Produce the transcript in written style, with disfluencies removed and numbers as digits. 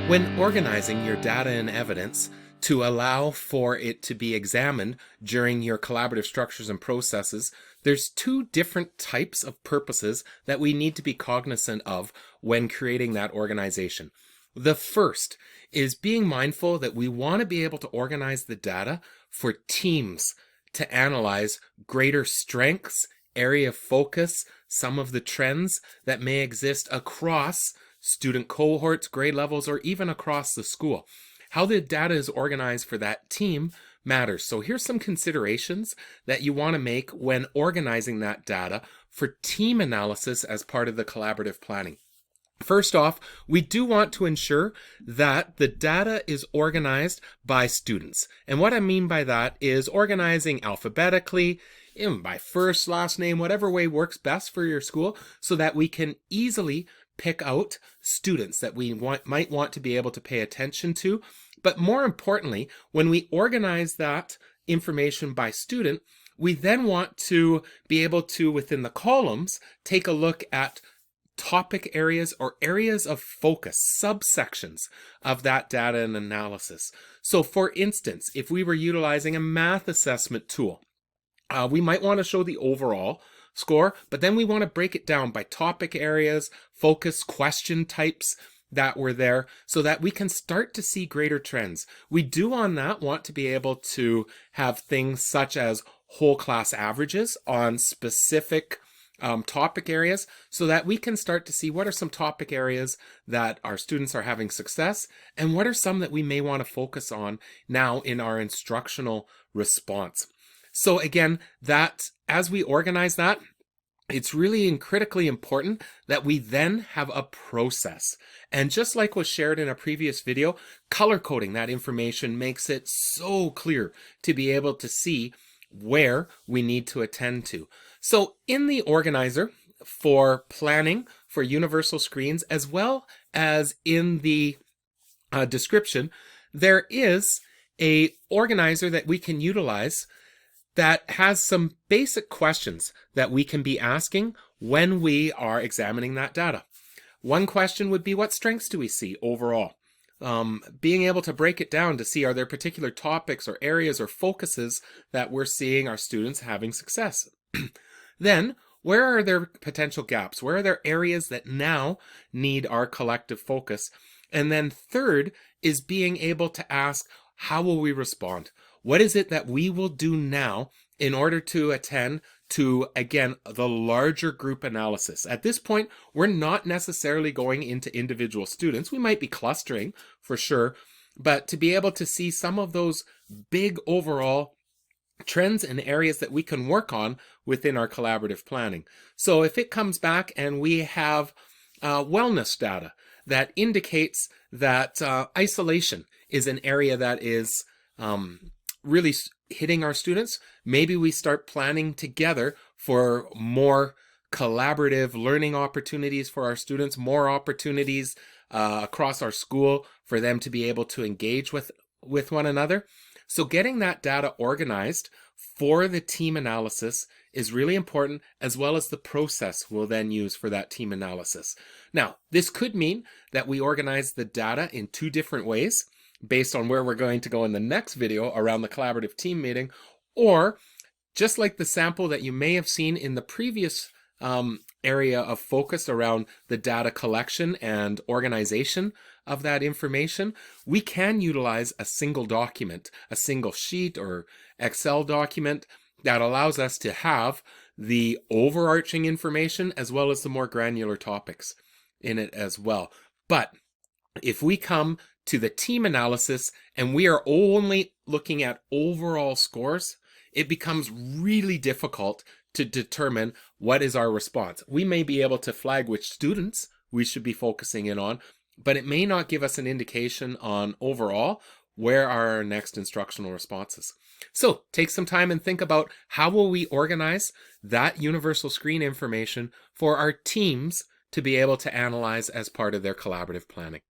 When organizing your data and evidence to allow for it to be examined during your collaborative structures and processes, there's two different types of purposes that we need to be cognizant of when creating that organization. The first is being mindful that we want to be able to organize the data for teams to analyze greater strengths, area of focus, some of the trends that may exist across student cohorts, grade levels, or even across the school. How the data is organized for that team matters. So here's some considerations that you want to make when organizing that data for team analysis as part of the collaborative planning. First off, we do want to ensure that the data is organized by students. And what I mean by that is organizing alphabetically, by first, last name, whatever way works best for your school, so that we can easily pick out students that we might want to be able to pay attention to. But more importantly, when we organize that information by student, we then want to be able to, within the columns, take a look at topic areas or areas of focus, subsections of that data and analysis. So for instance, if we were utilizing a math assessment tool, we might want to show the overall score, but then we want to break it down by topic areas, focus, question types that were there, so that we can start to see greater trends. We do on that want to be able to have things such as whole class averages on specific topic areas, so that we can start to see what are some topic areas that our students are having success and what are some that we may want to focus on now in our instructional response. So again, that as we organize that, it's really critically important that we then have a process. And just like was shared in a previous video, color coding that information makes it so clear to be able to see where we need to attend to. So in the organizer for planning for universal screens, as well as in the description, there is a organizer that we can utilize that has some basic questions that we can be asking when we are examining that data. One question would be, what strengths do we see overall? Being able to break it down to see, are there particular topics or areas or focuses that we're seeing our students having success? Then, where are there potential gaps? Where are there areas that now need our collective focus? And then third is being able to ask, how will we respond? What is it that we will do now in order to attend to, again, the larger group analysis? At this point, we're not necessarily going into individual students. We might be clustering for sure, but to be able to see some of those big overall trends and areas that we can work on within our collaborative planning. So if it comes back and we have wellness data that indicates that isolation is an area that is really hitting our students, maybe we start planning together for more collaborative learning opportunities for our students, more opportunities across our school for them to be able to engage with one another. So getting that data organized for the team analysis is really important, as well as the process we'll then use for that team analysis. Now, this could mean that we organize the data in two different ways, based on where we're going to go in the next video around the collaborative team meeting, or just like the sample that you may have seen in the previous area of focus around the data collection and organization of that information, we can utilize a single document, a single sheet or Excel document that allows us to have the overarching information as well as the more granular topics in it as well. But if we come to the team analysis and we are only looking at overall scores, it becomes really difficult to determine what is our response. We may be able to flag which students we should be focusing in on, but it may not give us an indication on overall where are our next instructional responses. So take some time and think about, how will we organize that universal screen information for our teams to be able to analyze as part of their collaborative planning.